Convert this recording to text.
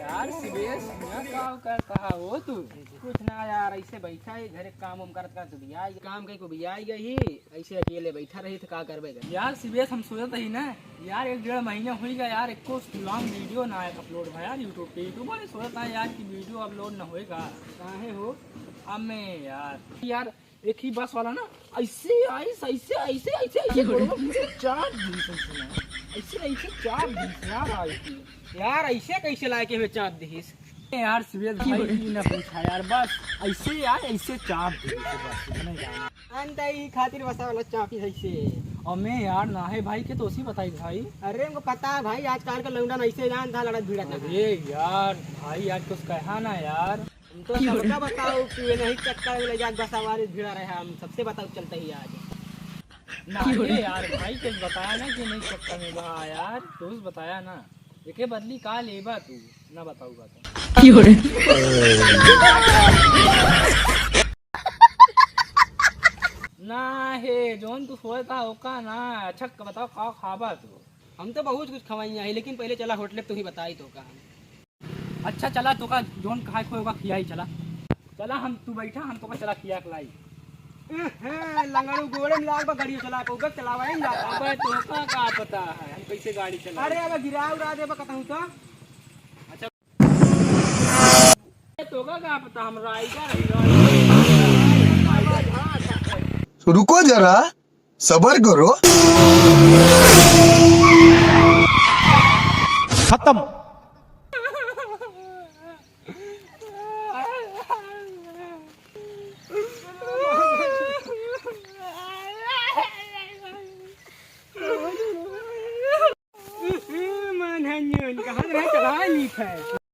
यार सिवेश का कहा हो तू कुछ ना यार, ऐसे बैठा है घरे काम उम करत कर बिया काम कहीं को बिया गई ऐसे अकेले बैठा रही तो का करबे यार सिवेश। हम सोचत ही ना यार, 1-1.5 महीना हो गया यार, एको लॉन्ग वीडियो ना है अपलोड भाई यार यूट्यूब पे। यूट्यूब वाले सोचता है यार कि वीडियो अपलोड ना होएगा काहे हो। अब मैं यार एक ही बस वाला ना ऐसे ऐसे ऐसे ऐसे ऐसे ऐसे 4 दिन से ऐसे 4 दिन से यार आई थी यार, ऐसे कैसे लाके हुए 4 दिन यार सिवेश भाई ने पूछा यार, बस ऐसे यार ऐसे 4 दिन से बस इतना जाना अंत ही खातिर बसा वाला चापी ऐसे। और मैं यार ना है भाई के तो उसी बताई भाई। अरे हमको पता है भाई, आजकल का लौंडा ऐसे जान था लड़त भिड़ा था। अरे यार भाई यार कुछ कहा ना यार, तो सबका बताओ कि ये नहीं चक्कर में ले जा बस हमारे भिड़ा रहे, हम सबसे बताओ चलते ही आज ना ये यार भाई कुछ बताया ना कि नहीं चक्कर में बहा यार, तो बताया ना एके बदली का लेबा तू ना बताऊगा तो ना हे जोन तू सोचता होका ना। अच्छा बताओ का खाबा तू। हम तो बहुत कुछ खवाई है लेकिन पहले चला होटल तू ही बताई तो का। अच्छा चला तो का जोन खाए खोएगा खियाई चला चला, हम तू बैठा हम तो का चला खिया खलाई लंगड़ू गोड़े में लाग बा गाड़ी चला को चलावा ही जाता। अबे तो का पता है हम कैसे गाड़ी चला। अरे अब गिरा उड़ा दे बा कहूं तो। अच्छा तो का पता हमरा आईगा रुको जरा सबर करो। खत्म। मन है कहाँ चला है।